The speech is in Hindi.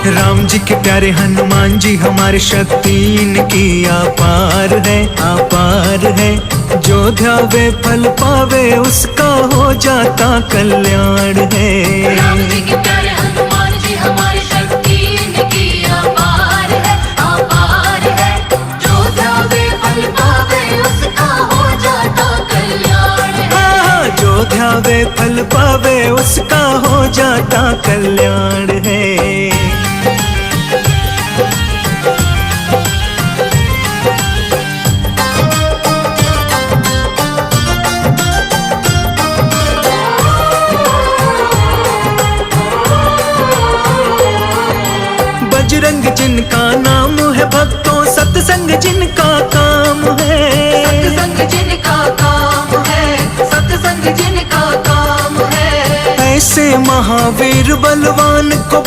राम जी के प्यारे हनुमान जी हमारे शक्ति इनकी अपार है, अपार है। जो ध्यावे फल पावे उसका हो जाता कल्याण है। राम जी के प्यारे हनुमान जी हमारी शक्ति इनकी अपार है, अपार है। जो ध्यावे फल पावे उसका हो जाता कल्याण है। हाँ, जो ध्यावे फल पावे उसका हो जाता कल्याण है। बजरंग जिनका नाम है, भक्तों सत्संग जिनका काम है। सत्संग जिनका काम है, सत्संग जिनका काम है। ऐसे महावीर बलवान को